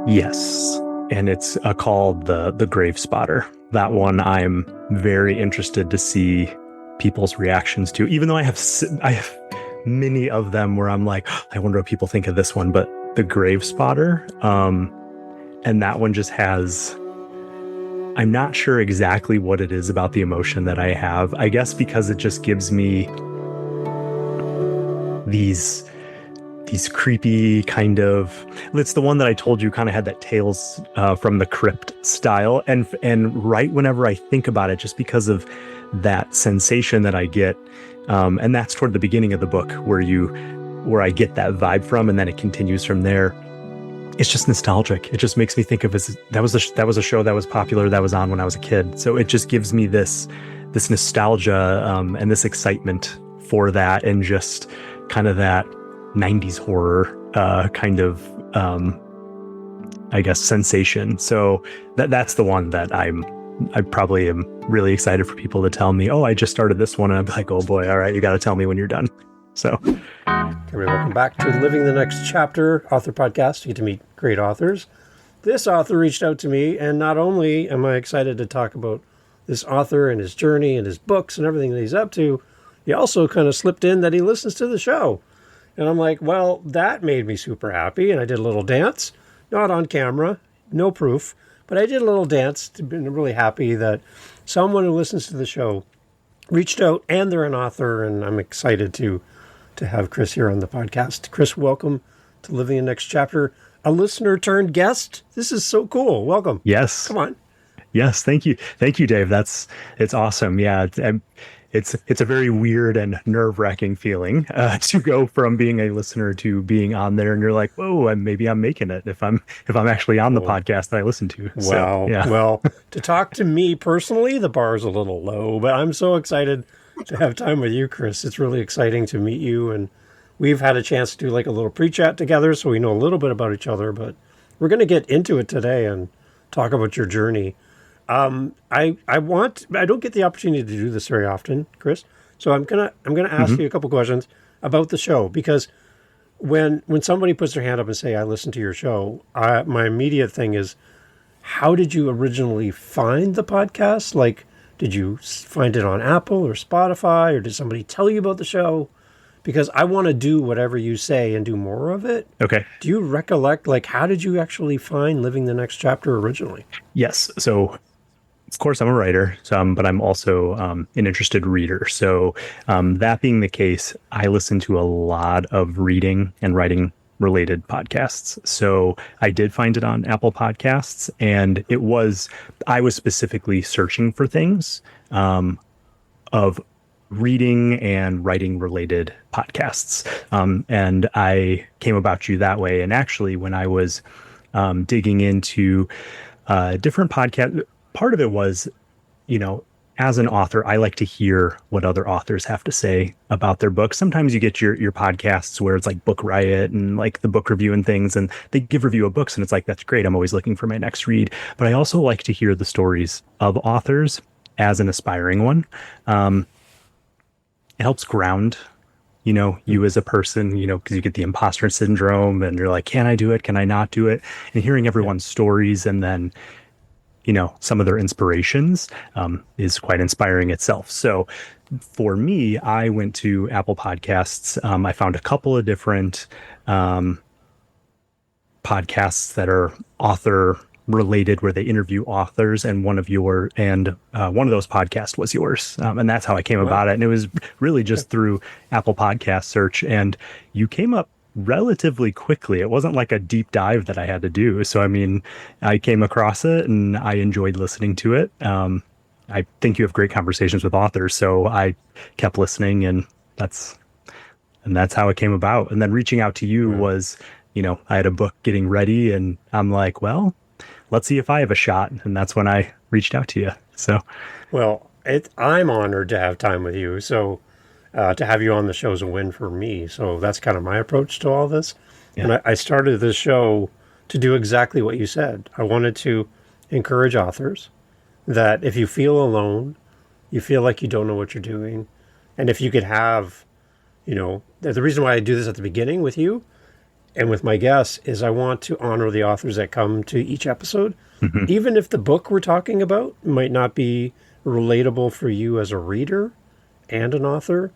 Yes, and it's called the Grave Spotter. That one I'm very interested to see people's reactions to, even though I have many of them where I'm like, I wonder what people think of this one. But the Grave Spotter, and that one just has, I'm not sure exactly what it is about the emotion that I have. I guess because it just gives me these creepy kind of, it's the one that I told you kind of had that Tales from the Crypt style, and right whenever I think about it, just because of that sensation that I get, and that's toward the beginning of the book where I get that vibe from, and then it continues from there. It's just nostalgic. It just makes me think of that was a show that was popular, that was on when I was a kid. So it just gives me this nostalgia and this excitement for that, and just kind of that 90s horror kind of I guess sensation. So that's the one that I probably am really excited for people to tell me, oh, I just started this one, and I'm like, oh boy, all right, you got to tell me when you're done. So everybody, welcome back to Living the Next Chapter author podcast. You get to meet great authors. This author reached out to me, and not only am I excited to talk about this author and his journey and his books and everything that he's up to, he also kind of slipped in that he listens to the show. And I'm like, well, that made me super happy. And I did a little dance, not on camera, no proof, but I did a little dance. Been really happy that someone who listens to the show reached out, and they're an author. And I'm excited to have Chris here on the podcast. Chris, welcome to Living the Next Chapter. A listener turned guest. This is so cool. Welcome. Yes. Come on. Yes. Thank you. Thank you, Dave. It's awesome. Yeah. It's a very weird and nerve-wracking feeling to go from being a listener to being on there, and you're like, whoa, maybe I'm making it if I'm actually on the podcast that I listen to. Wow. So, yeah. Well, to talk to me personally, the bar is a little low, but I'm so excited to have time with you, Chris. It's really exciting to meet you, and we've had a chance to do like a little pre-chat together, so we know a little bit about each other, but we're going to get into it today and talk about your journey. I don't get the opportunity to do this very often, Chris. So I'm gonna ask you a couple questions about the show, because when somebody puts their hand up and say, I listen to your show, my immediate thing is, how did you originally find the podcast? Like, did you find it on Apple or Spotify, or did somebody tell you about the show? Because I want to do whatever you say and do more of it. Okay. Do you recollect, like, how did you actually find Living the Next Chapter originally? Yes. So, of course, I'm a writer, but I'm also an interested reader. So that being the case, I listen to a lot of reading and writing related podcasts. So I did find it on Apple Podcasts, and I was specifically searching for things of reading and writing related podcasts. And I came about you that way. And actually, when I was digging into different podcasts, part of it was, as an author, I like to hear what other authors have to say about their books. Sometimes you get your podcasts where it's like Book Riot and like the book review and things, and they give review of books, and it's like, that's great. I'm always looking for my next read. But I also like to hear the stories of authors as an aspiring one. It helps ground, you as a person, because you get the imposter syndrome, and you're like, can I do it? Can I not do it? And hearing everyone's stories, and then some of their inspirations is quite inspiring itself. So for me, I went to Apple Podcasts. I found a couple of different podcasts that are author related, where they interview authors, and one of those podcasts was yours. And that's how I came about it. And it was really just through Apple Podcast search, and you came up relatively quickly. It wasn't like a deep dive that I had to do. So, I came across it and I enjoyed listening to it. I think you have great conversations with authors. So I kept listening, and that's how it came about. And then reaching out to you was, I had a book getting ready, and I'm like, well, let's see if I have a shot. And that's when I reached out to you. So, well, I'm honored to have time with you. So, to have you on the show is a win for me. So that's kind of my approach to all this. Yeah. And I started this show to do exactly what you said. I wanted to encourage authors that if you feel alone, you feel like you don't know what you're doing, and if you could have, the reason why I do this at the beginning with you and with my guests is I want to honor the authors that come to each episode. Mhm. Even if the book we're talking about might not be relatable for you as a reader and an author,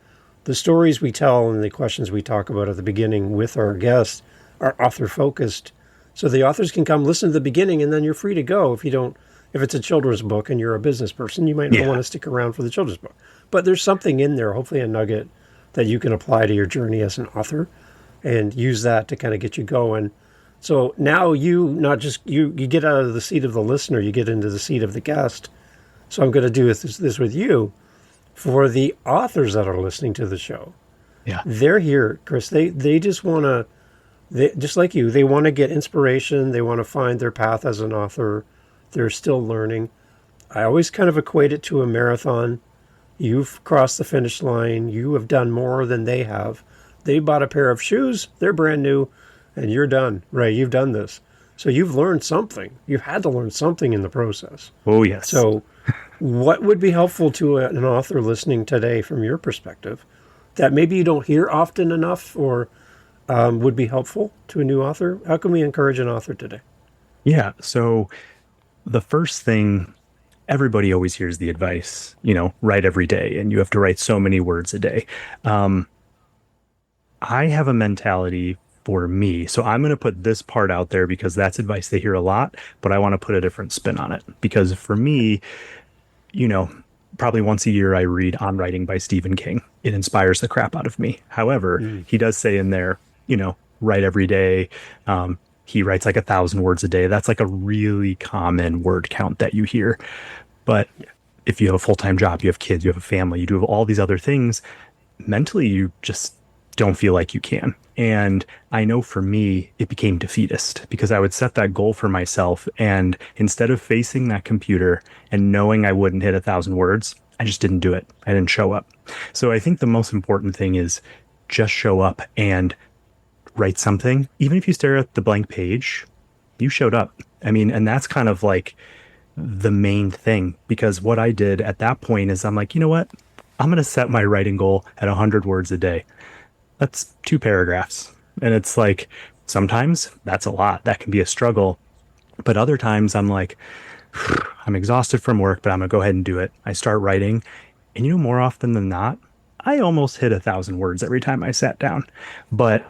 the stories we tell and the questions we talk about at the beginning with our guests are author focused. So the authors can come listen to the beginning and then you're free to go. If it's a children's book and you're a business person, you might not want to stick around for the children's book. But there's something in there, hopefully a nugget that you can apply to your journey as an author and use that to kind of get you going. So now you not just you get out of the seat of the listener, you get into the seat of the guest. So I'm going to do this with you. For the authors that are listening to the show, they're here, Chris. They just want to, just like you, they want to get inspiration. They want to find their path as an author. They're still learning. I always kind of equate it to a marathon. You've crossed the finish line. You have done more than they have. They bought a pair of shoes. They're brand new, and you're done. Right? You've done this. So you've learned something. You've had to learn something in the process. Oh, yes. So what would be helpful to an author listening today from your perspective that maybe you don't hear often enough or would be helpful to a new author? How can we encourage an author today? Yeah. So the first thing, everybody always hears the advice, write every day and you have to write so many words a day. I have a mentality for me. So I'm going to put this part out there because that's advice they hear a lot, but I want to put a different spin on it because for me, probably once a year I read On Writing by Stephen King. It inspires the crap out of me. However, he does say in there, write every day. He writes like 1,000 words a day. That's like a really common word count that you hear. But if you have a full-time job, you have kids, you have a family, you do all these other things, mentally you just don't feel like you can. And I know for me, it became defeatist because I would set that goal for myself. And instead of facing that computer and knowing I wouldn't hit 1,000 words, I just didn't do it. I didn't show up. So I think the most important thing is just show up and write something. Even if you stare at the blank page, you showed up. I mean, and that's kind of like the main thing, because what I did at that point is I'm like, you know what? I'm going to set my writing goal at 100 words a day. That's 2 paragraphs. And it's like, sometimes that's a lot. That can be a struggle. But other times I'm like, I'm exhausted from work, but I'm going to go ahead and do it. I start writing. And more often than not, I almost hit 1,000 words every time I sat down. But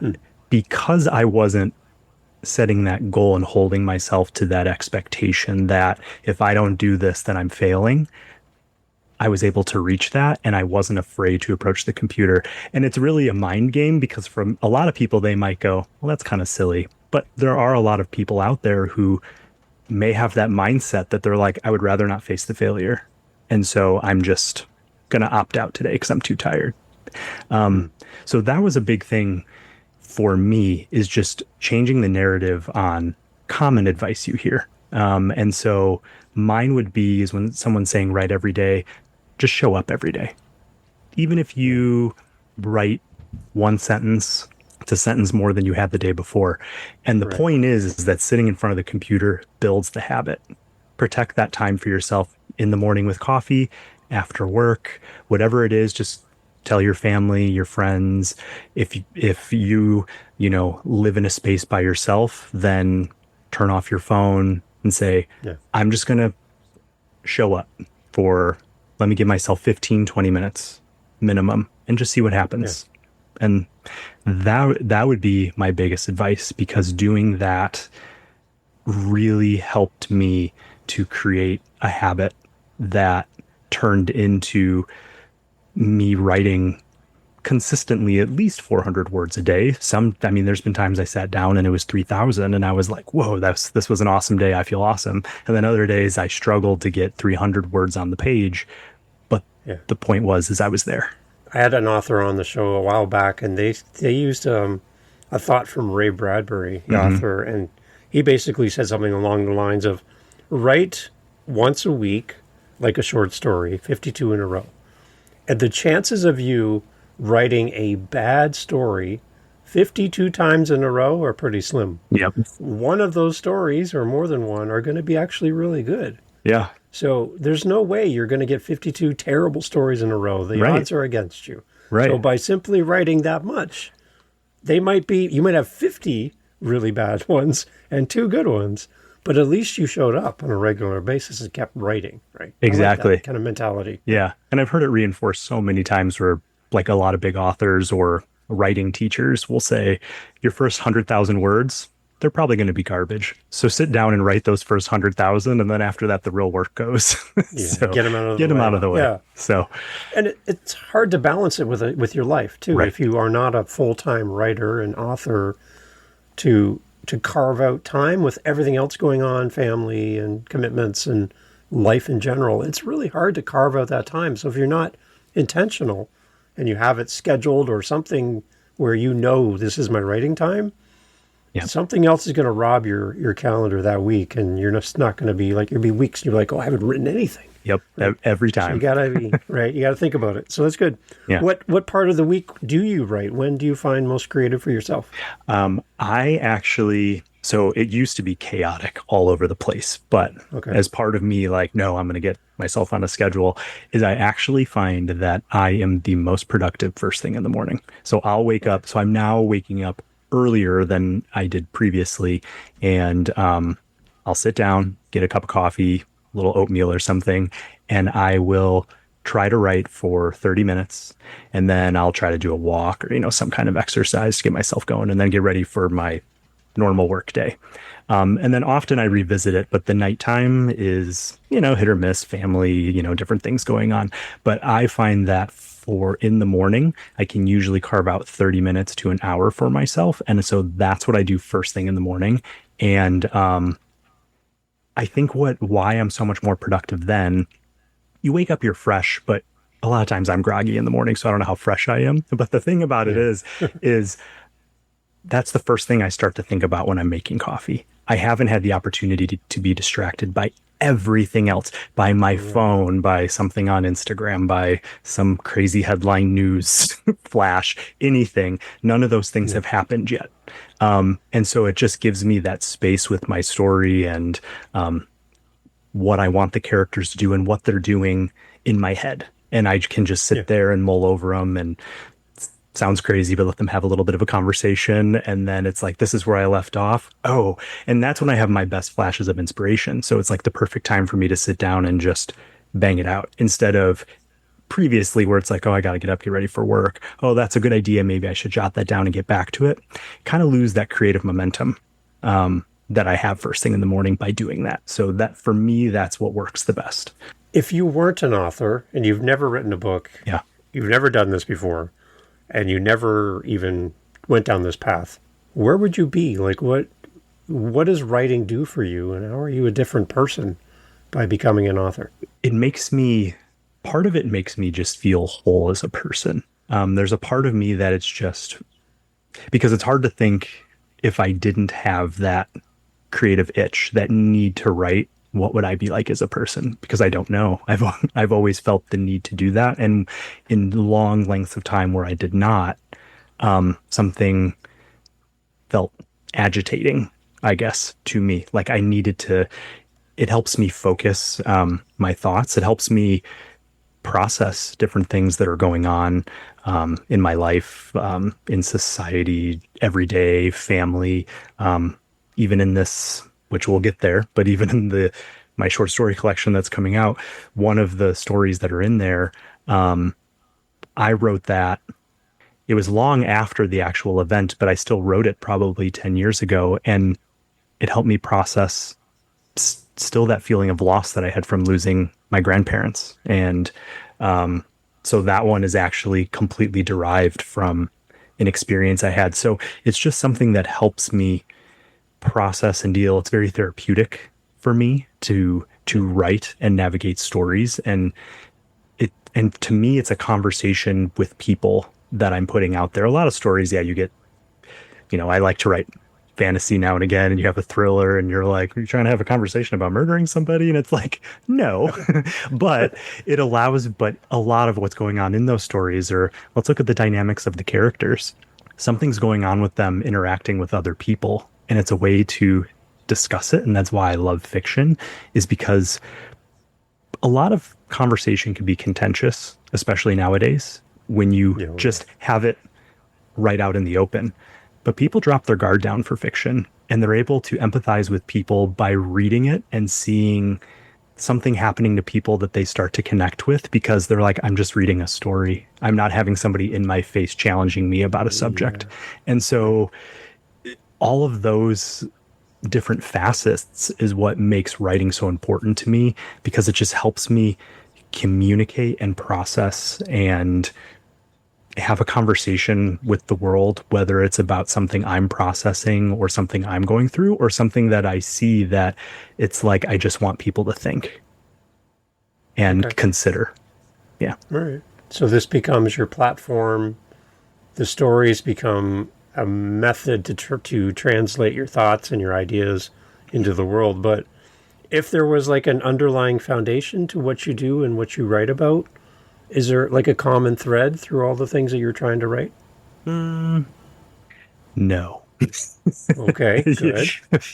because I wasn't setting that goal and holding myself to that expectation that if I don't do this, then I'm failing, I was able to reach that, and I wasn't afraid to approach the computer. And it's really a mind game because from a lot of people, they might go, well, that's kind of silly. But there are a lot of people out there who may have that mindset that they're like, I would rather not face the failure. And so I'm just going to opt out today because I'm too tired. So that was a big thing for me, is just changing the narrative on common advice you hear. And so mine would be is when someone's saying write every day, just show up every day. Even if you write one sentence, it's a sentence more than you had the day before. And the point is that sitting in front of the computer builds the habit. Protect that time for yourself in the morning with coffee, after work, whatever it is, just tell your family, your friends. If you live in a space by yourself, then turn off your phone and say, I'm just going to show up for, let me give myself 15, 20 minutes minimum and just see what happens. And that would be my biggest advice, because doing that really helped me to create a habit that turned into me writing consistently at least 400 words a day. There's been times I sat down and it was 3,000 and I was like, whoa, this was an awesome day. I feel awesome. And then other days I struggled to get 300 words on the page. But the point is I was there. I had an author on the show a while back, and they used a thought from Ray Bradbury, the author, and he basically said something along the lines of write once a week, like a short story, 52 in a row. And the chances of you writing a bad story 52 times in a row are pretty slim. Yep. One of those stories, or more than one, are going to be actually really good. Yeah. So there's no way you're going to get 52 terrible stories in a row. The odds are against you. Right. So by simply writing that much, they might be, you might have 50 really bad ones and 2 good ones, but at least you showed up on a regular basis and kept writing, right? I like Exactly. that kind of mentality. Yeah. And I've heard it reinforced so many times where like a lot of big authors or writing teachers will say your first 100,000 words, they're probably going to be garbage. So sit down and write those first 100,000. And then after that, the real work goes. Yeah, So get them out of get the them way. out of the way. Yeah. So, And it's hard to balance it with your life too. right. If you are not a full-time writer and author, to carve out time with everything else going on, family and commitments and life in general, it's really hard to carve out that time. So if you're not intentional and you have it scheduled or something where you know this is my writing time, Yeah. something else is going to rob your calendar that week, and you're just not going to be like, you'll be weeks and you're like, oh, I haven't written anything. Yep. Every So time. you gotta be right. You gotta think about it. So that's good. Yeah. What part of the week do you write? When do you find most creative for yourself? I actually, so it used to be chaotic all over the place, but Okay. as part of me, like, no, I'm going to get myself on a schedule, is I actually find that I am the most productive first thing in the morning. So I'll wake up. So I'm now waking up earlier than I did previously. And I'll sit down, get a cup of coffee, a little oatmeal or something, and I will try to write for 30 minutes, and then I'll try to do a walk or, some kind of exercise to get myself going, and then get ready for my normal work day. And then often I revisit it, but the nighttime is, hit or miss, family, different things going on. But I find that for in the morning, I can usually carve out 30 minutes to an hour for myself. And so that's what I do first thing in the morning. And I think why I'm so much more productive then, you wake up, you're fresh, but a lot of times I'm groggy in the morning, so I don't know how fresh I am. But the thing about it is that's the first thing I start to think about when I'm making coffee. I haven't had the opportunity to be distracted by everything else, by my phone, by something on Instagram, by some crazy headline news flash, anything. None of those things have happened yet. And so it just gives me that space with my story and what I want the characters to do and what they're doing in my head. And I can just sit there and mull over them, and sounds crazy, but let them have a little bit of a conversation. And then it's like, this is where I left off. Oh, and that's when I have my best flashes of inspiration. So it's like the perfect time for me to sit down and just bang it out, instead of previously where it's like, oh, I got to get up, get ready for work. Oh, that's a good idea. Maybe I should jot that down and get back to it. Kind of lose that creative momentum that I have first thing in the morning by doing that. So that for me, that's what works the best. If you weren't an author and you've never written a book, Yeah. you've never done this before, and you never even went down this path, where would you be? Like, what does writing do for you, and how are you a different person by becoming an author? Part of it makes me just feel whole as a person. There's a part of me that it's just, because it's hard to think, if I didn't have that creative itch, that need to write, what would I be like as a person? Because I don't know. I've always felt the need to do that. And in long lengths of time where I did not, something felt agitating, I guess, to me. Like I needed to, it helps me focus my thoughts. It helps me process different things that are going on in my life, in society, everyday, family, even in this, which we'll get there, but even in my short story collection that's coming out, one of the stories that are in there, I wrote that. It was long after the actual event, but I still wrote it probably 10 years ago, and it helped me process still that feeling of loss that I had from losing my grandparents. And so that one is actually completely derived from an experience I had. So it's just something that helps me process and deal. It's very therapeutic for me to write and navigate stories. And to me, it's a conversation with people that I'm putting out there. A lot of stories, you get, I like to write fantasy now and again, and you have a thriller and you're like, are you trying to have a conversation about murdering somebody? And it's like, no. But a lot of what's going on in those stories are, let's look at the dynamics of the characters. Something's going on with them interacting with other people, and it's a way to discuss it. And that's why I love fiction, is because a lot of conversation can be contentious, especially nowadays, when you just have it right out in the open. But people drop their guard down for fiction, and they're able to empathize with people by reading it and seeing something happening to people that they start to connect with, because they're like, I'm just reading a story. I'm not having somebody in my face challenging me about a subject. Yeah. And so all of those different facets is what makes writing so important to me, because it just helps me communicate and process and have a conversation with the world, whether it's about something I'm processing or something I'm going through or something that I see that it's like I just want people to think and Okay. consider. Yeah. All right. So this becomes your platform. The stories become a method to translate your thoughts and your ideas into the world. But if there was like an underlying foundation to what you do and what you write about, is there like a common thread through all the things that you're trying to write? No. Okay, good.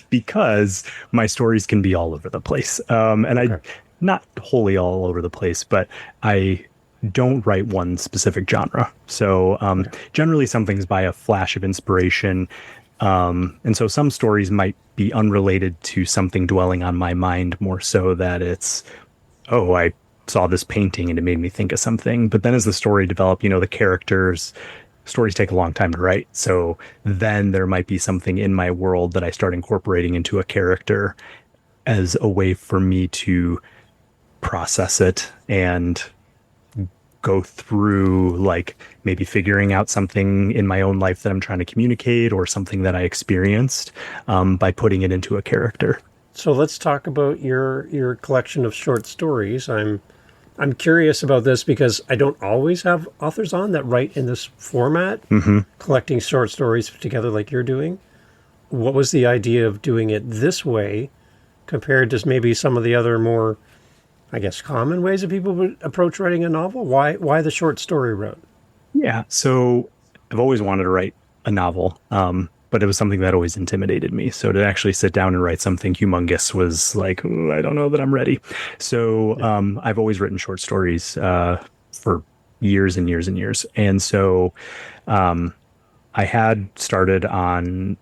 Because my stories can be all over the place. And I, Okay. not wholly all over the place, but I don't write one specific genre. So generally something's by a flash of inspiration. And so some stories might be unrelated to something dwelling on my mind, more so that it's, oh, I saw this painting and it made me think of something. But then as the story developed, the characters, stories take a long time to write. So then there might be something in my world that I start incorporating into a character as a way for me to process it and go through, like, maybe figuring out something in my own life that I'm trying to communicate or something that I experienced, by putting it into a character. So let's talk about your collection of short stories. I'm curious about this because I don't always have authors on that write in this format, collecting short stories together like you're doing. What was the idea of doing it this way compared to maybe some of the other more, I guess, common ways that people would approach writing a novel? Why the short story route? Yeah. So I've always wanted to write a novel, but it was something that always intimidated me. So to actually sit down and write something humongous was like, "Ooh, I don't know that I'm ready." So I've always written short stories for years and years and years. And so I had started on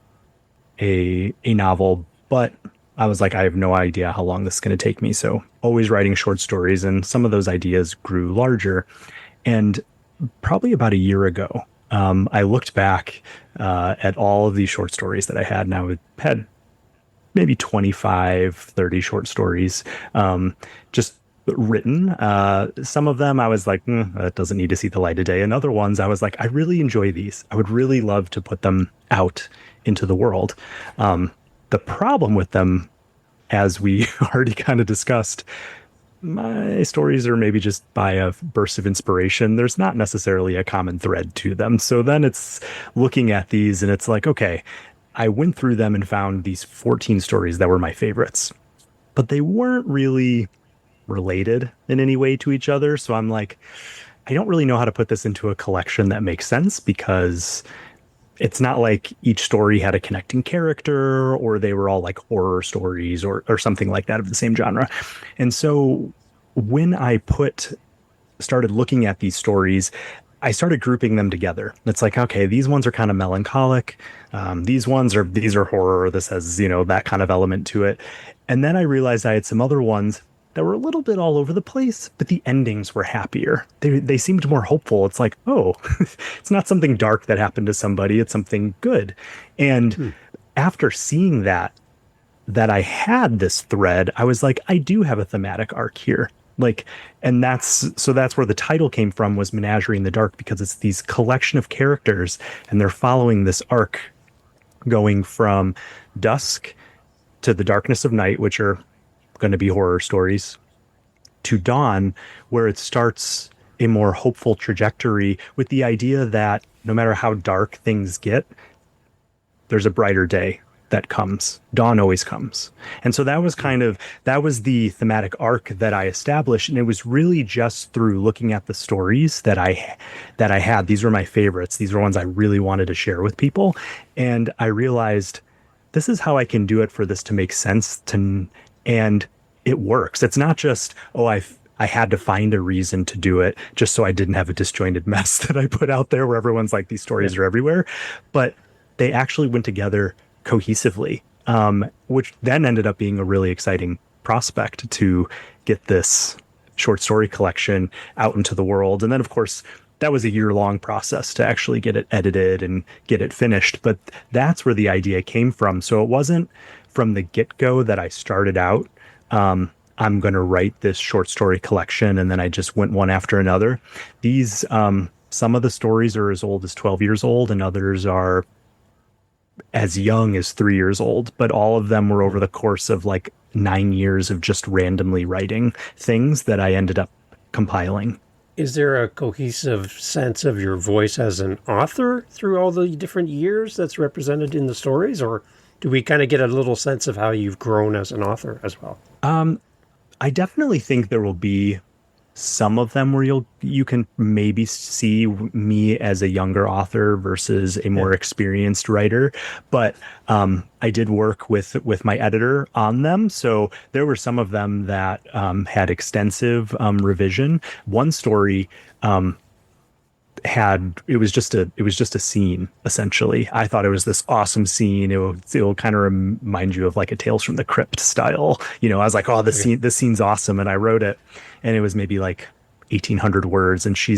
a novel, but I was like, I have no idea how long this is going to take me. So always writing short stories, and some of those ideas grew larger. And probably about a year ago, I looked back at all of these short stories that I had, and I had maybe 25, 30 short stories just written. Some of them I was like, that doesn't need to see the light of day. And other ones I was like, I really enjoy these. I would really love to put them out into the world. The problem with them, as we already kind of discussed, my stories are maybe just by a burst of inspiration. There's not necessarily a common thread to them. So then it's looking at these and it's like, okay, I went through them and found these 14 stories that were my favorites, but they weren't really related in any way to each other. So I'm like, I don't really know how to put this into a collection that makes sense, because it's not like each story had a connecting character or they were all like horror stories or something like that of the same genre. And so when I started looking at these stories, I started grouping them together. It's like, okay, these ones are kind of melancholic. These are horror. This has, that kind of element to it. And then I realized I had some other ones that were a little bit all over the place, but the endings were happier. They seemed more hopeful. It's like, oh, it's not something dark that happened to somebody. It's something good. And after seeing that I had this thread, I was like, I do have a thematic arc here. Like, and that's where the title came from, was Menagerie in the Dark, because it's these collection of characters and they're following this arc going from dusk to the darkness of night, which are going to be horror stories, to dawn, where it starts a more hopeful trajectory with the idea that no matter how dark things get, there's a brighter day that comes. Dawn always comes. And so that was the thematic arc that I established. And it was really just through looking at the stories that I had. These were my favorites. These were ones I really wanted to share with people. And I realized this is how I can do it for this to make sense and it works. It's not just, oh, I had to find a reason to do it just so I didn't have a disjointed mess that I put out there where everyone's like, these Yeah. stories are everywhere. But they actually went together cohesively, which then ended up being a really exciting prospect to get this short story collection out into the world. And then, of course, that was a year-long process to actually get it edited and get it finished. But that's where the idea came from. So it wasn't from the get-go that I started out. I'm going to write this short story collection, and then I just went one after another. These, some of the stories are as old as 12 years old, and others are as young as 3 years old, but all of them were over the course of like 9 years of just randomly writing things that I ended up compiling. Is there a cohesive sense of your voice as an author through all the different years that's represented in the stories? Or do we kind of get a little sense of how you've grown as an author as well? I definitely think there will be some of them where you can maybe see me as a younger author versus a more experienced writer, but I did work with my editor on them, so there were some of them that had extensive revision. One story it was just a scene essentially. I thought it was this awesome scene. It will kind of remind you of like a Tales from the Crypt style. I was like, oh, this scene's awesome, and I wrote it, and it was maybe like 1,800 words. And she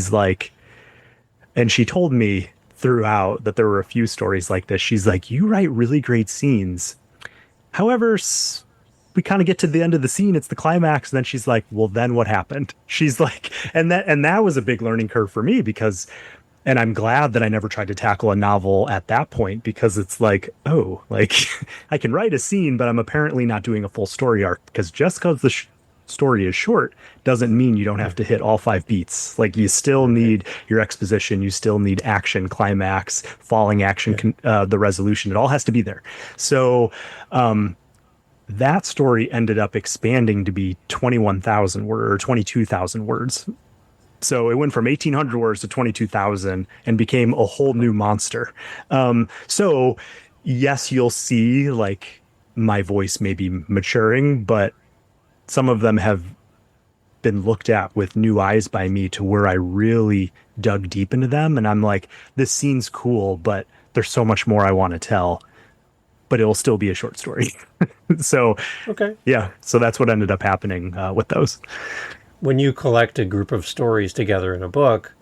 told me throughout that there were a few stories like this. She's like, you write really great scenes. However, we kind of get to the end of the scene, it's the climax, and then she's like, well, then what happened? She's like, and that was a big learning curve for me, because, and I'm glad that I never tried to tackle a novel at that point, because it's like, oh, like I can write a scene, but I'm apparently not doing a full story arc, because just because the story is short doesn't mean you don't have to hit all 5 beats. Like, you still need your exposition, you still need action, climax, falling action, the resolution. It all has to be there. So, that story ended up expanding to be 21,000 words or 22,000 words. So it went from 1,800 words to 22,000 and became a whole new monster. So yes, you'll see like my voice may be maturing, but some of them have been looked at with new eyes by me, to where I really dug deep into them. And I'm like, this scene's cool, but there's so much more I want to tell, but it'll still be a short story. So, Okay. yeah, so that's what ended up happening with those. When you collect a group of stories together in a book,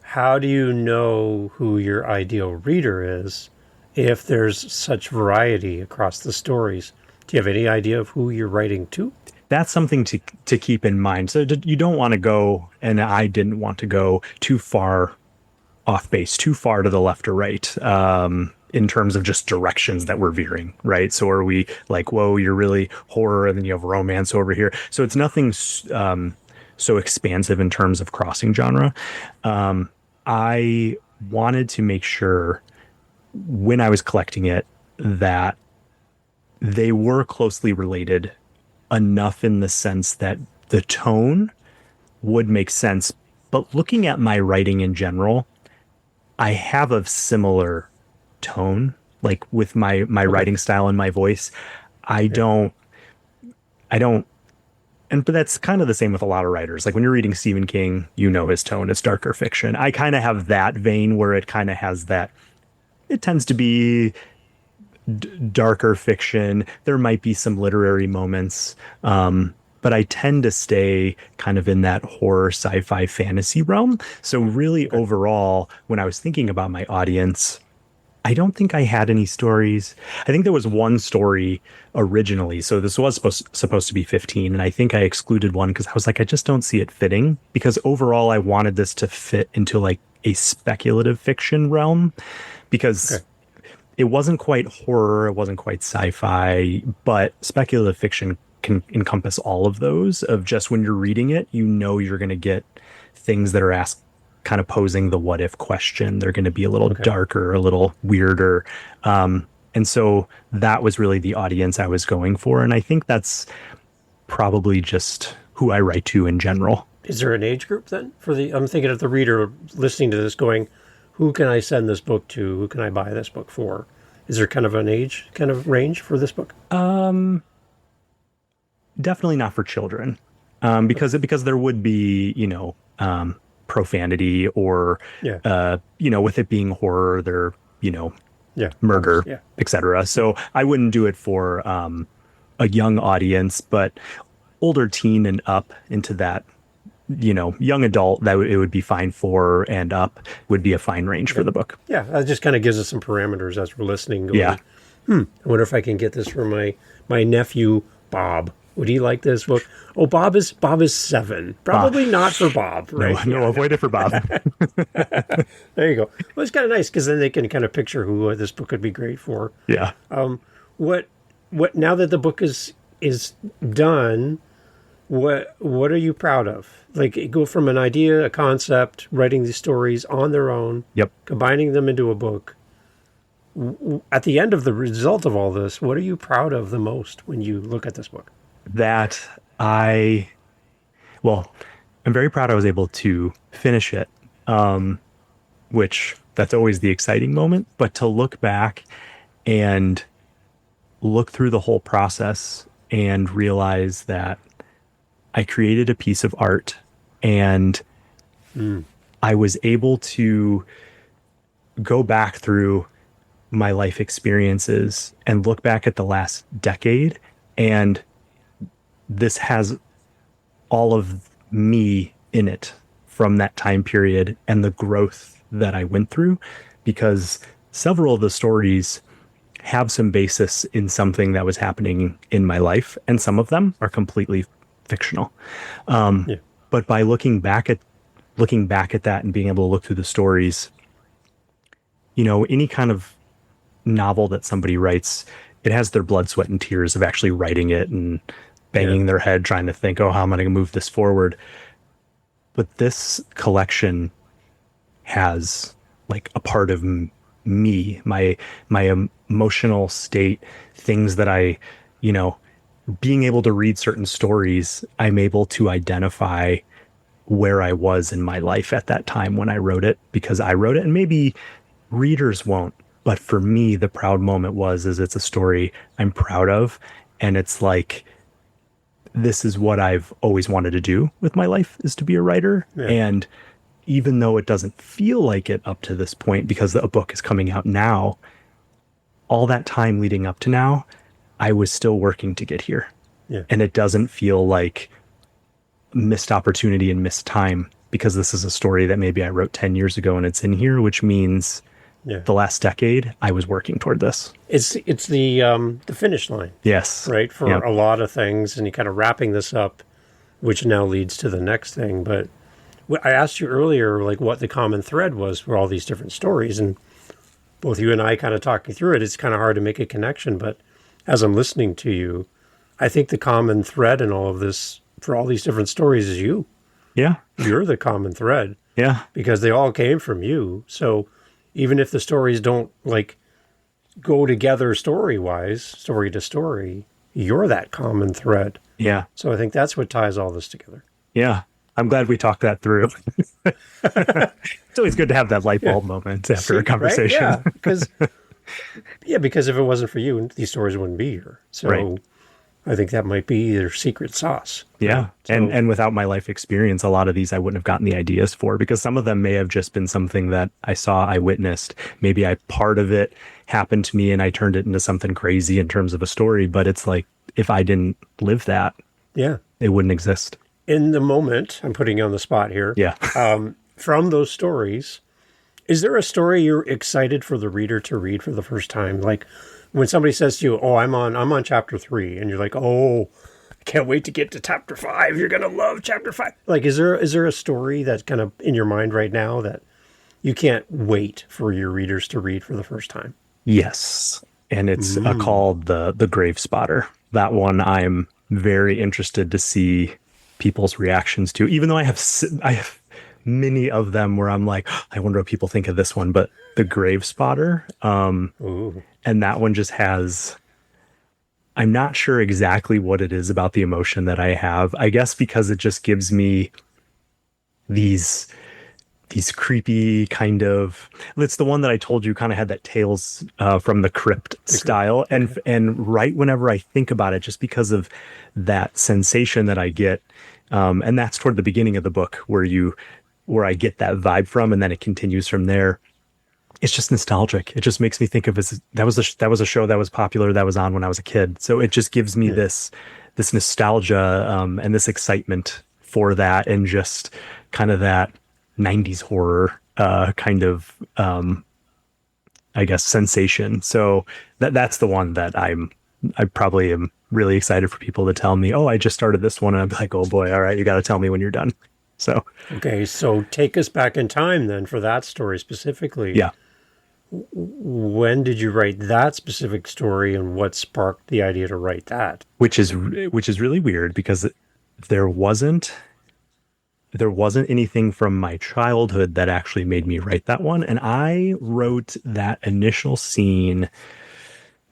how do you know who your ideal reader is if there's such variety across the stories? Do you have any idea of who you're writing to? That's something to keep in mind. So you don't want to go, and I didn't want to go too far off base, too far to the left or right, in terms of just directions that we're veering, right? So are we like, whoa, you're really horror, and then you have romance over here. So it's nothing so expansive in terms of crossing genre. I wanted to make sure when I was collecting it that they were closely related enough, in the sense that the tone would make sense. But looking at my writing in general, I have a similar tone, like with my writing style and my voice. I don't, but that's kind of the same with a lot of writers. Like when you're reading Stephen King, his tone, it's darker fiction. I kind of have that vein where it kind of has that, it tends to be darker fiction. There might be some literary moments, but I tend to stay kind of in that horror, sci-fi, fantasy realm. So really overall, when I was thinking about my audience, I don't think I had any stories. I think there was one story originally. So this was supposed to be 15. And I think I excluded one because I was like, I just don't see it fitting, because overall I wanted this to fit into like a speculative fiction realm, because it wasn't quite horror. It wasn't quite sci-fi, but speculative fiction can encompass all of those, of just when you're reading it, you're going to get things that are asked, kind of posing the what if question. They're going to be a little darker, a little weirder. And so that was really the audience I was going for. And I think that's probably just who I write to in general. Is there an age group then I'm thinking of the reader listening to this going, who can I send this book to? Who can I buy this book for? Is there kind of an age range for this book? Definitely not for children. because there would be, profanity or, Yeah. with it being horror, there, Yeah. murder, Yeah. etc. So I wouldn't do it for a young audience, but older teen and up into that, young adult, it would be fine for, and up would be a fine range for the book. Yeah. That just kind of gives us some parameters as we're listening. Going, Yeah. I wonder if I can get this for my nephew Bob. Would he like this book? Oh, Bob is 7. Probably not for Bob, right? No, avoid it for Bob. There you go. Well, it's kind of nice because then they can kind of picture who this book could be great for. Yeah. What now that the book is done, what are you proud of? Like, go from an idea, a concept, writing these stories on their own, Yep. combining them into a book. At the end of the result of all this, what are you proud of the most when you look at this book? I'm very proud I was able to finish it, which that's always the exciting moment. But to look back and look through the whole process and realize that I created a piece of art and I was able to go back through my life experiences and look back at the last decade, and this has all of me in it from that time period and the growth that I went through, because several of the stories have some basis in something that was happening in my life, and some of them are completely fictional. But by looking back at that and being able to look through the stories, any kind of novel that somebody writes, it has their blood, sweat, and tears of actually writing it and banging their head trying to think, oh, how am I going to move this forward? But this collection has like a part of me, my emotional state, things that I, being able to read certain stories, I'm able to identify where I was in my life at that time when I wrote it, because I wrote it, and maybe readers won't. But for me, the proud moment is it's a story I'm proud of. And it's like, this is what I've always wanted to do with my life, is to be a writer. Yeah. And even though it doesn't feel like it up to this point, because a book is coming out now, all that time leading up to now, I was still working to get here. Yeah. And it doesn't feel like missed opportunity and missed time, because this is a story that maybe I wrote 10 years ago and it's in here, which means the last decade I was working toward this. It's the finish line. Yes. Right. For a lot of things, and you kind of wrapping this up, which now leads to the next thing. But I asked you earlier, like, what the common thread was for all these different stories, and both you and I kind of talking through it, it's kind of hard to make a connection. But as I'm listening to you, I think the common thread in all of this for all these different stories is you. Yeah. You're the common thread. Yeah. Because they all came from you. So even if the stories don't like go together story-wise, story to story, you're that common thread. Yeah. So I think that's what ties all this together. Yeah. I'm glad we talked that through. It's always good to have that light bulb moment after a conversation. Right? Because if it wasn't for you, these stories wouldn't be here. So I think that might be their secret sauce. Yeah. Right? So, and without my life experience, a lot of these I wouldn't have gotten the ideas for, because some of them may have just been something that I saw, I witnessed. Maybe part of it happened to me and I turned it into something crazy in terms of a story. But it's like, if I didn't live that, it wouldn't exist. In the moment, I'm putting you on the spot here. Yeah. From those stories, is there a story you're excited for the reader to read for the first time? Like when somebody says to you, "Oh, I'm on chapter 3," and you're like, "Oh, I can't wait to get to chapter 5. You're gonna love chapter 5." Like, is there a story that's kind of in your mind right now that you can't wait for your readers to read for the first time? Yes, and it's called the Grave Spotter. That one I'm very interested to see people's reactions to, even though I have many of them where I'm like, I wonder what people think of this one. But the Grave Spotter, and that one just has, I'm not sure exactly what it is about the emotion that I have. I guess because it just gives me these creepy kind of, it's the one that I told you kind of had that Tales from the Crypt style. And right whenever I think about it, just because of that sensation that I get, And that's toward the beginning of the book where I get that vibe from, and then it continues from there. It's just nostalgic. It just makes me think of as that was a show that was popular that was on when I was a kid. So it just gives me Yeah. this nostalgia and this excitement for that, and just kind of that 90s horror kind of I guess sensation. So that's the one that I probably am really excited for people to tell me, oh, I just started this one, and I'm like, oh boy, all right, you got to tell me when you're done. So Okay, so take us back in time then for that story specifically. yeah, When did you write that specific story, and what sparked the idea to write that? which is really weird because there wasn't there wasn't anything from my childhood that actually made me write that one. And I wrote that initial scene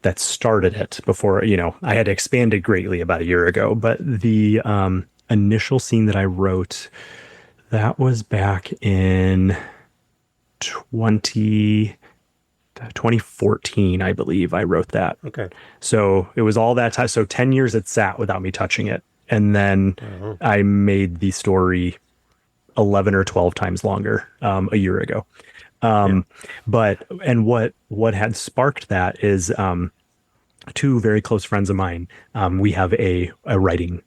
that started it before, I had expanded greatly about a year ago. But the initial scene that I wrote, that was back in 2014, I believe I wrote that. Okay. So it was all that time. So 10 years it sat without me touching it. And then I made the story 11 or 12 times longer a year ago. But and what had sparked that is two very close friends of mine. We have a writing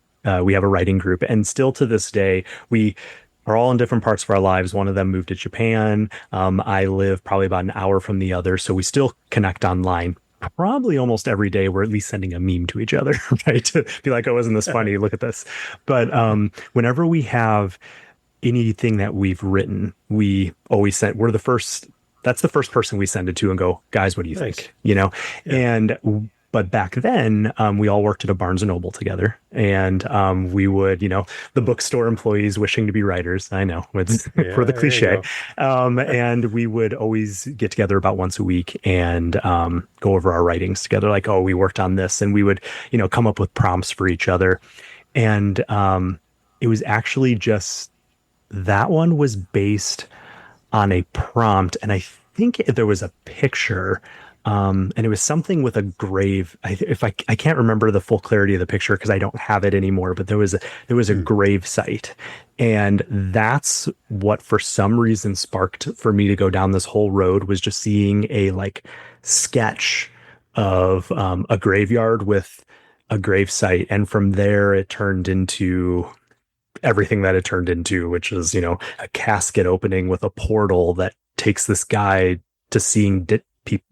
group, and still to this day we are all in different parts of our lives. One of them moved to Japan. I live probably about an hour from the other, so we still connect online. Probably almost every day, we're at least sending a meme to each other, right? To be like, "Oh, isn't this funny? Look at this." But whenever we have anything that we've written, we always send, we're the first, that's the first person we send it to and go, guys, what do you Nice. think? And, but back then, we all worked at a Barnes and Noble together, and we would, the bookstore employees wishing to be writers. I know it's for the there you cliche. go. And we would always get together about once a week and go over our writings together. Like, oh, we worked on this, and we would, come up with prompts for each other. And it was actually just, that one was based on a prompt, and I think there was a picture, and it was something with a grave. I can't remember the full clarity of the picture because I don't have it anymore, but there was a grave site, and that's what for some reason sparked for me to go down this whole road, was just seeing a like sketch of a graveyard with a grave site, and from there it turned into everything that it turned into, which is, a casket opening with a portal that takes this guy to seeing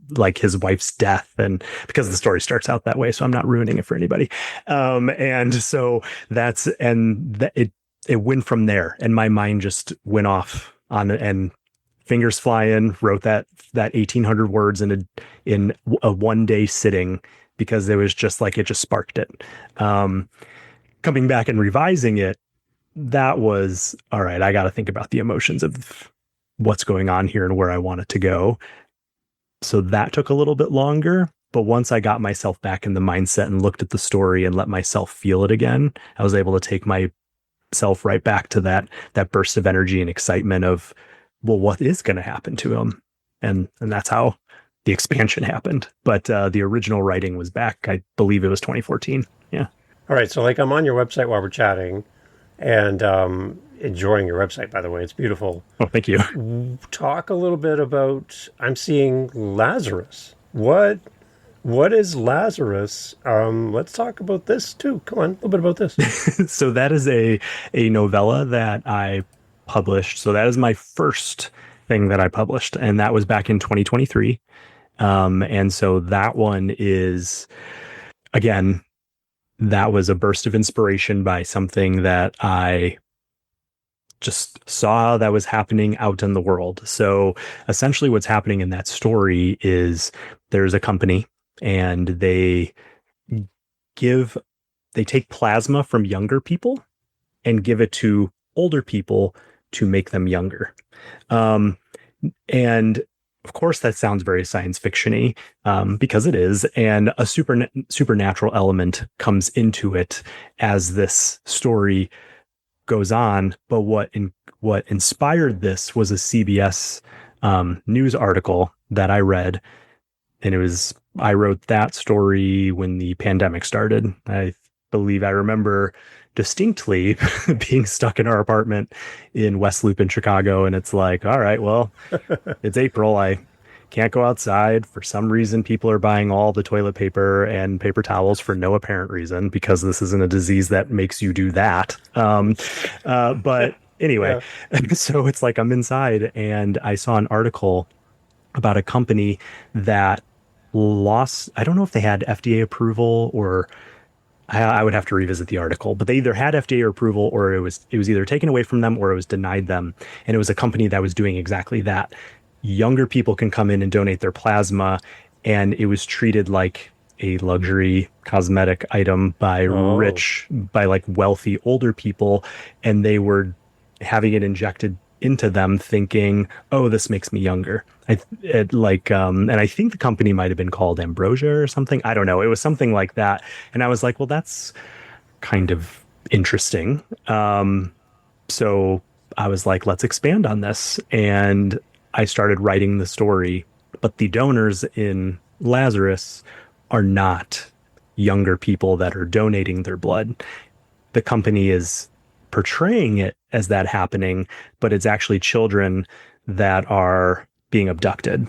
like his wife's death. And because the story starts out that way, so I'm not ruining it for anybody. And so it went from there, and my mind just went off on, and fingers flying, wrote that 1,800 words in a 1 day sitting, because it was just like, it just sparked it. Coming back and revising it, that was all right. I got to think about the emotions of what's going on here and where I want it to go. So that took a little bit longer. But once I got myself back in the mindset and looked at the story and let myself feel it again, I was able to take myself right back to that burst of energy and excitement of, well, what is going to happen to him? And that's how the expansion happened. But the original writing was back, I believe it was 2014. Yeah. All right, so like I'm on your website while we're chatting, and enjoying your website, by the way. It's beautiful. Oh, thank you. Talk a little bit about, I'm seeing Lazarus. What is Lazarus? Let's talk about this too. Come on, a little bit about this. So that is a novella that I published. So that is my first thing that I published, and that was back in 2023. And so that one is, again, that was a burst of inspiration by something that I just saw that was happening out in the world. So essentially what's happening in that story is there's a company, and they take plasma from younger people and give it to older people to make them younger. And of course, that sounds very science fiction-y, because it is, and a supernatural element comes into it as this story goes on. But what inspired this was a CBS news article that I read, and I wrote that story when the pandemic started. I believe I remember distinctly being stuck in our apartment in West Loop in Chicago. And it's like, all right, well, it's April. I can't go outside. For some reason, people are buying all the toilet paper and paper towels for no apparent reason because this isn't a disease that makes you do that. But anyway, Yeah. so it's like I'm inside and I saw an article about a company that lost, I don't know if they had FDA approval or I would have to revisit the article, but they either had FDA approval or it was either taken away from them or it was denied them. And it was a company that was doing exactly that. Younger people can come in and donate their plasma, and it was treated like a luxury cosmetic item Oh, by like wealthy older people, and they were having it injected into them thinking, oh, this makes me younger. And I think the company might have been called Ambrosia or something. I don't know. It was something like that. And I was like, well, that's kind of interesting. So I was like, let's expand on this. And I started writing the story. But the donors in Lazarus are not younger people that are donating their blood. The company is portraying it as that happening, but it's actually children that are being abducted.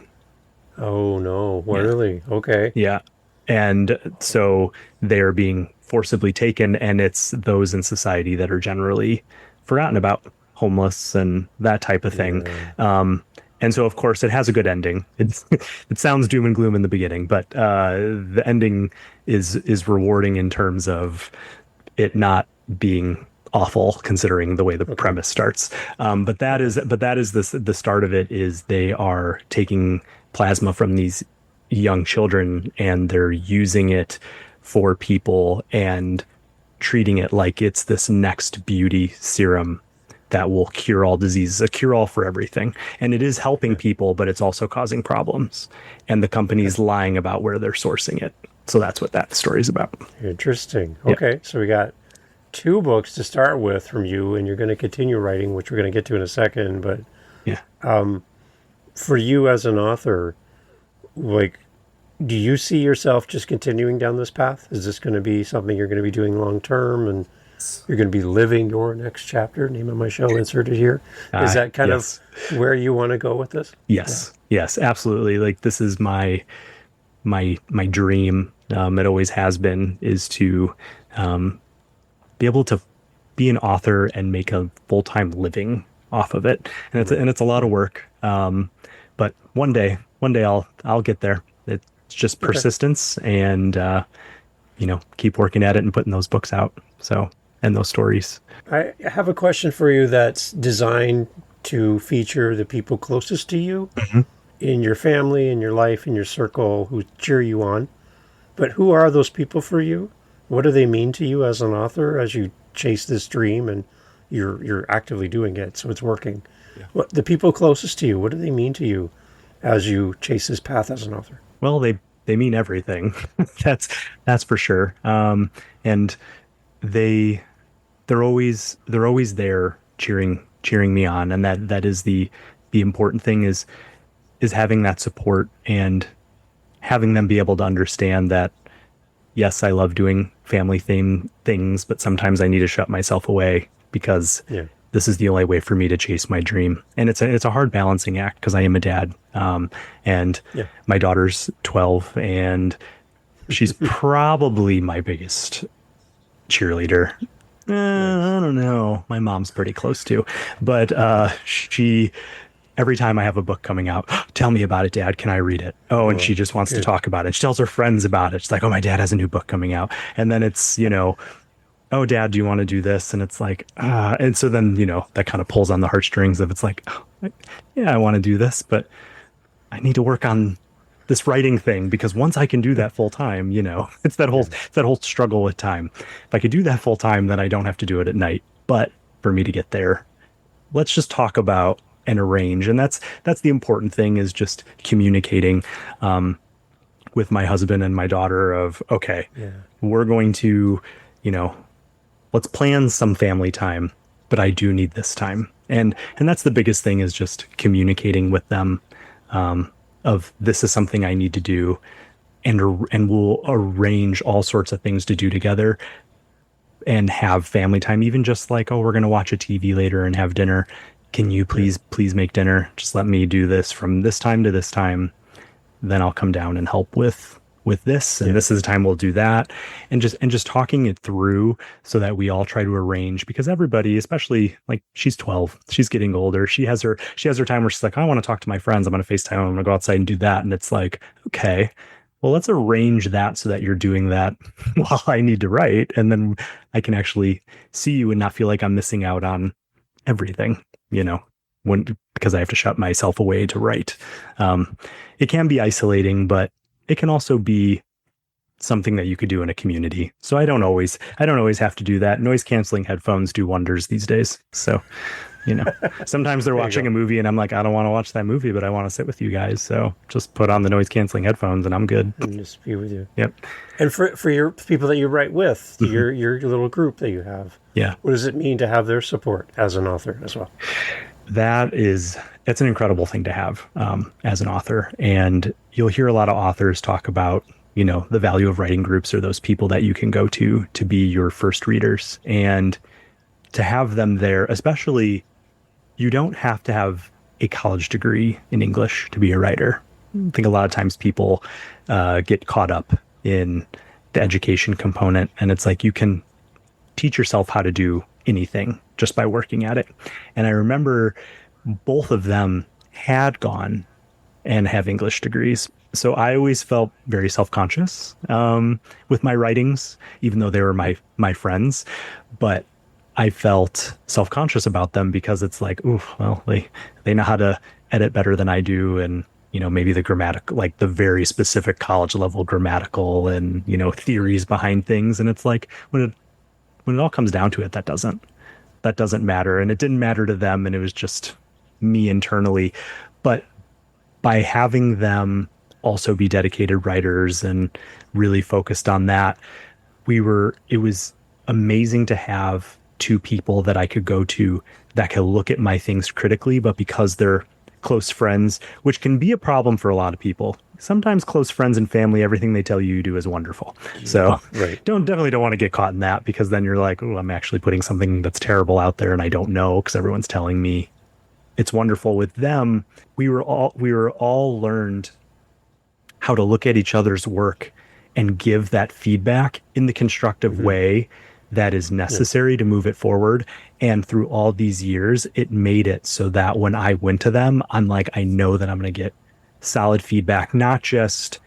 oh no, Yeah. really? Okay. Yeah. And so they're being forcibly taken, and it's those in society that are generally forgotten about, homeless and that type of thing. Yeah. And so, of course, it has a good ending. It sounds doom and gloom in the beginning, but the ending is rewarding in terms of it not being awful considering the way the Okay. premise starts. But that is the start of it is they are taking plasma from these young children and they're using it for people and treating it like it's this next beauty serum that will cure all diseases, a cure all for everything. And it is helping Yeah. people, but it's also causing problems. And the company's lying about where they're sourcing it. So that's what that story is about. Interesting. Yeah. Okay, so we got two books to start with from you, and you're going to continue writing, which we're going to get to in a second. But Yeah. for you as an author, like, do you see yourself just continuing down this path? Is this going to be something you're going to be doing long term, and you're going to be living your next chapter? Name of my show inserted here. Is that kind Yes. of where you want to go with this? Yes. Yes, absolutely. Like this is my dream. It always has been is to be able to be an author and make a full-time living off of it. And it's a lot of work. But one day I'll get there. It's just Okay. persistence and keep working at it and putting those books out. So, and those stories. I have a question for you that's designed to feature the people closest to you in your family, in your life, in your circle who cheer you on. But who are those people for you? What do they mean to you as an author as you chase this dream and you're actively doing it, so it's working? Yeah. What the people closest to you, what do they mean to you as you chase this path as an author? Well, they mean everything. That's for sure. And they they're always there cheering me on, and that is the important thing is having that support and having them be able to understand that yes, I love doing family theme things, but sometimes I need to shut myself away because Yeah. this is the only way for me to chase my dream. And it's a hard balancing act because I am a dad. And Yeah. my daughter's 12 and she's probably my biggest cheerleader. I don't know. My mom's pretty close too, but she every time I have a book coming out, tell me about it, Dad. Can I read it? Oh, and she Well, just wants to good. talk about it. She tells her friends about it. She's like, oh, my dad has a new book coming out. And then it's, oh, Dad, do you want to do this? And it's like, and so then, that kind of pulls on the heartstrings of it's like, oh, yeah, I want to do this, but I need to work on this writing thing because once I can do that full time, it's that whole struggle with time. If I could do that full time, then I don't have to do it at night. But for me to get there, let's just talk about and arrange. And that's the important thing is just communicating with my husband and my daughter of, okay, Yeah. we're going to, let's plan some family time, but I do need this time. And that's the biggest thing is just communicating with them of this is something I need to do and we'll arrange all sorts of things to do together. and have family time, even just like, oh, we're going to watch a TV later and have dinner. Can you please make dinner? Just let me do this from this time to this time. Then I'll come down and help with this, and this is the time we'll do that, and just talking it through so that we all try to arrange, because everybody, especially like she's 12, she's getting older, she has her time where she's like, I want to talk to my friends, I'm going to FaceTime, I'm going to go outside and do that. And it's like, okay, well, let's arrange that so that you're doing that while I need to write, and then I can actually see you and not feel like I'm missing out on everything, because I have to shut myself away to write. It can be isolating, but it can also be something that you could do in a community. So I don't always have to do that. Noise canceling headphones do wonders these days. So, sometimes they're watching a movie and I'm like, I don't want to watch that movie, but I want to sit with you guys. So just put on the noise canceling headphones and I'm good. And just be with you. Yep. And for your people that you write with, your little group that you have. Yeah. What does it mean to have their support as an author as well? It's an incredible thing to have as an author. And you'll hear a lot of authors talk about, the value of writing groups, or those people that you can go to be your first readers. And to have them there, especially, you don't have to have a college degree in English to be a writer. I think a lot of times people get caught up in the education component, and it's like you can teach yourself how to do anything just by working at it. And I remember both of them had gone and have English degrees. So I always felt very self-conscious with my writings, even though they were my friends. But I felt self-conscious about them because it's like, ooh, well, they know how to edit better than I do. And, maybe the grammatical, like the very specific college level grammatical and, theories behind things. And it's like, when it all comes down to it, that doesn't matter. And it didn't matter to them. And it was just me internally. But by having them also be dedicated writers and really focused on that, it was amazing to have two people that I could go to that could look at my things critically, but because they're close friends, which can be a problem for a lot of people. Sometimes close friends and family, everything they tell you do is wonderful. So definitely don't want to get caught in that, because then you're like, oh, I'm actually putting something that's terrible out there and I don't know because everyone's telling me it's wonderful. With them, we were all learned how to look at each other's work and give that feedback in the constructive way that is necessary to move it forward. And through all these years, it made it so that when I went to them, I'm like, I know that I'm going to get solid feedback, not just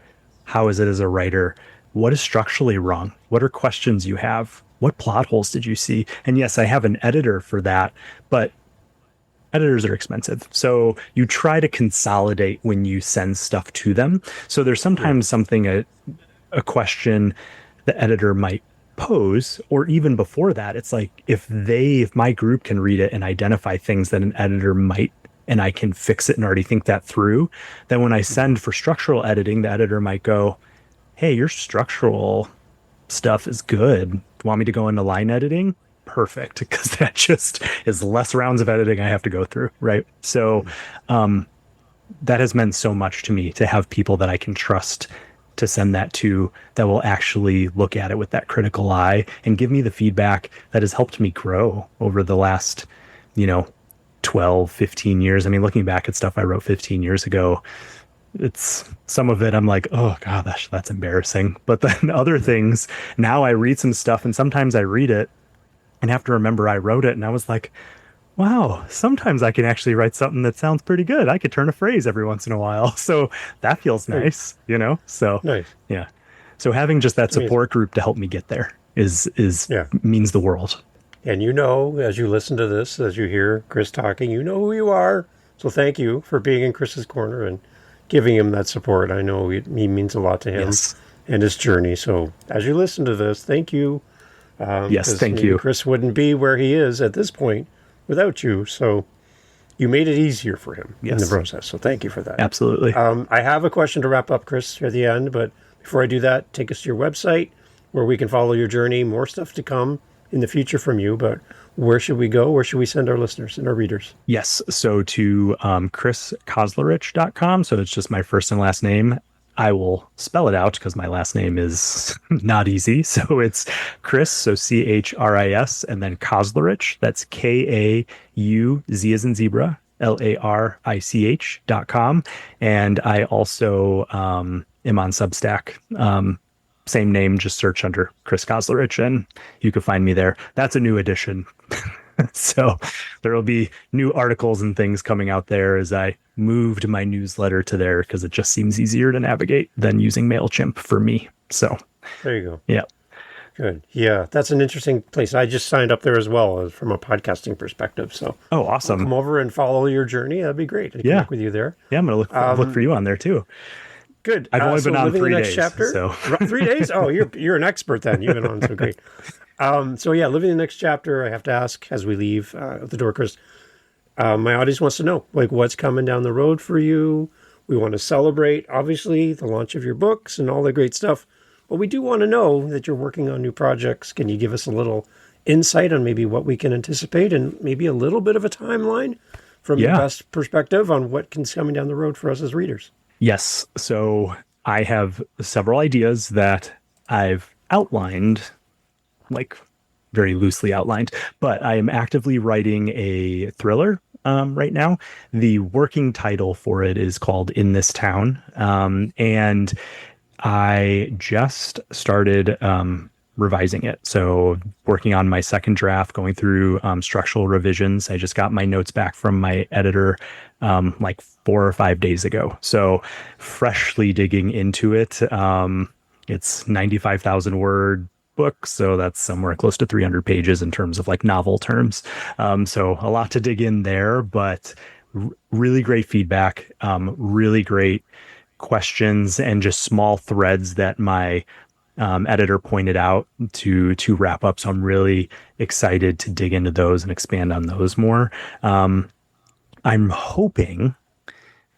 how is it as a writer, what is structurally wrong, what are questions you have, what plot holes did you see? And yes, I have an editor for that, but editors are expensive. So you try to consolidate when you send stuff to them. So there's sometimes a question the editor might pose, or even before that, it's like if my group can read it and identify things that an editor might, and I can fix it and already think that through, then when I send for structural editing, the editor might go, hey, your structural stuff is good. Do you want me to go into line editing? Perfect, because that just is less rounds of editing I have to go through, right? So that has meant so much to me, to have people that I can trust to send that to, that will actually look at it with that critical eye and give me the feedback that has helped me grow over the last 12, 15 years. I mean, looking back at stuff I wrote 15 years ago, it's some of it I'm like, oh gosh, that's embarrassing. But then other things, now I read some stuff and sometimes I read it and have to remember I wrote it, and I was like, wow, sometimes I can actually write something that sounds pretty good. I could turn a phrase every once in a while. So that feels nice, So nice. Yeah. So having just that support group to help me get there is means the world. And as you listen to this, as you hear Chris talking, you know who you are. So thank you for being in Chris's corner and giving him that support. I know he means a lot to him and his journey. So as you listen to this, thank you. Yes, thank you. Chris wouldn't be where he is at this point without you. So you made it easier for him in the process. So thank you for that. Absolutely. I have a question to wrap up, Chris, at the end. But before I do that, take us to your website where we can follow your journey. More stuff to come in the future from you. But where should we go? Where should we send our listeners and our readers? Yes. So to chriskauzlarich.com. So it's just my first and last name. I will spell it out because my last name is not easy. So it's Chris, so Chris, and then Kauzlarich. That's Kauz as in zebra, LARICH.com. And I also am on Substack. Same name, just search under Chris Kauzlarich and you can find me there. That's a new edition. So there will be new articles and things coming out there as I moved my newsletter to there because it just seems easier to navigate than using MailChimp for me. So there you go. Yeah. Good. Yeah, that's an interesting place. I just signed up there as well from a podcasting perspective. So oh, awesome. Come over and follow your journey. That'd be great. I connect with you there. Yeah, I'm going to look for you on there too. Good. I've only been on 3 days. Chapter, so 3 days? Oh, you're an expert then. You've been on, so great. So yeah, living the next chapter, I have to ask as we leave the door, Chris, my audience wants to know, like, what's coming down the road for you. We want to celebrate, obviously, the launch of your books and all the great stuff. But we do want to know that you're working on new projects. Can you give us a little insight on maybe what we can anticipate and maybe a little bit of a timeline from your best perspective on what is coming down the road for us as readers? Yes. So I have several ideas that I've outlined, like very loosely outlined, but I am actively writing a thriller right now. The working title for it is called In This Town. And I just started revising it. So working on my second draft, going through structural revisions. I just got my notes back from my editor like 4 or 5 days ago. So freshly digging into it. It's 95,000 word book, so that's somewhere close to 300 pages in terms of like novel terms. So a lot to dig in there, but really great feedback, really great questions, and just small threads that my editor pointed out to wrap up. So I'm really excited to dig into those and expand on those more. I'm hoping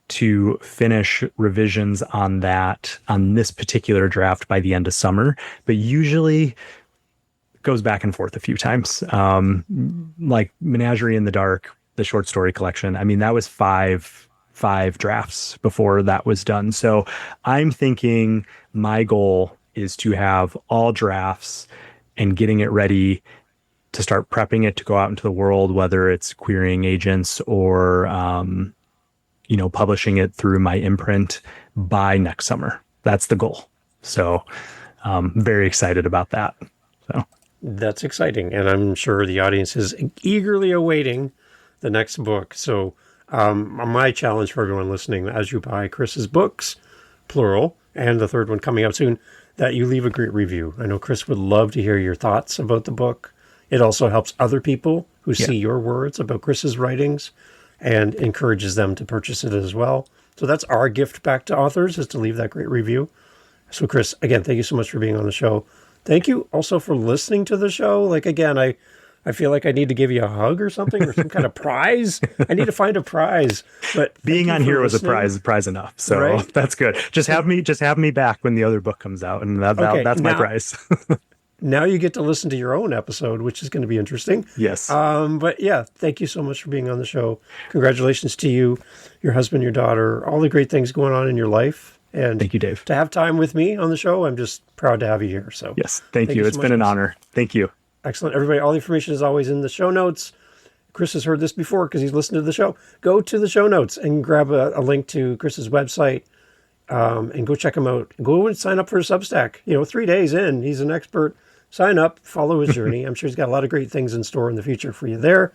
to finish revisions on this particular draft by the end of summer, but usually it goes back and forth a few times. Like Menagerie in the Dark, the short story collection. I mean, that was five drafts before that was done. So I'm thinking my goal is to have all drafts and getting it ready to start prepping it to go out into the world, whether it's querying agents or, publishing it through my imprint by next summer. That's the goal. So very excited about that. So that's exciting. And I'm sure the audience is eagerly awaiting the next book. So my challenge for everyone listening, as you buy Chris's books, plural, and the third one coming up soon, that you leave a great review. I know Chris would love to hear your thoughts about the book. It also helps other people who see your words about Chris's writings and encourages them to purchase it as well. So that's our gift back to authors, is to leave that great review. So Chris, again, thank you so much for being on the show. Thank you also for listening to the show. Like, again, I feel like I need to give you a hug or something, or some kind of prize. I need to find a prize. But being on here was a prize enough. So right? That's good. Just have me back when the other book comes out, and that's my prize. Now you get to listen to your own episode, which is going to be interesting. Yes. But yeah, thank you so much for being on the show. Congratulations to you, your husband, your daughter, all the great things going on in your life. And thank you, Dave. To have time with me on the show, I'm just proud to have you here. So yes, thank you. It's been an honor. Thank you. Excellent. Everybody, all the information is always in the show notes. Chris has heard this before because he's listened to the show. Go to the show notes and grab a link to Chris's website and go check him out. Go and sign up for a Substack. 3 days in, he's an expert. Sign up, follow his journey. I'm sure he's got a lot of great things in store in the future for you there.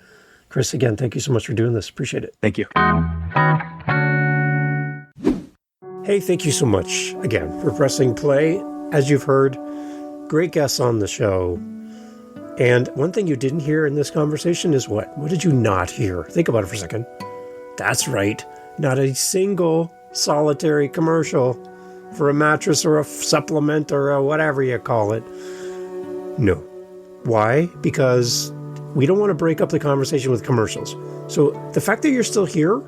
Chris, again, thank you so much for doing this. Appreciate it. Thank you. Hey, thank you so much again for pressing play. As you've heard, great guests on the show. And one thing you didn't hear in this conversation is what? What did you not hear? Think about it for a second. That's right. Not a single solitary commercial for a mattress or a supplement or a whatever you call it. No. Why? Because we don't want to break up the conversation with commercials. So the fact that you're still here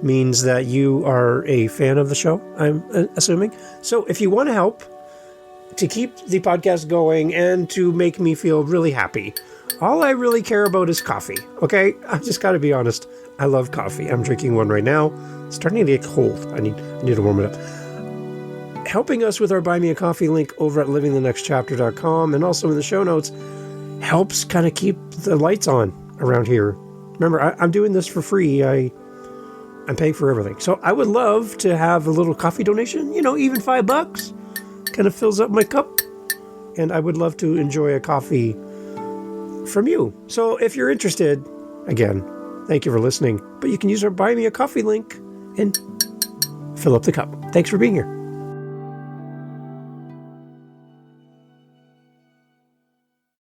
means that you are a fan of the show, I'm assuming. So if you want to help to keep the podcast going and to make me feel really happy, all I really care about is coffee, okay? I just got to be honest. I love coffee. I'm drinking one right now. It's starting to get cold. I need to warm it up. helping us with our Buy Me a Coffee link over at livingthenextchapter.com, and also in the show notes helps kind of keep the lights on around here. Remember, I'm doing this for free. I'm paying for everything. So I would love to have a little coffee donation, even $5 kind of fills up my cup. And I would love to enjoy a coffee from you. So if you're interested, again, thank you for listening. But you can use our Buy Me a Coffee link and fill up the cup. Thanks for being here.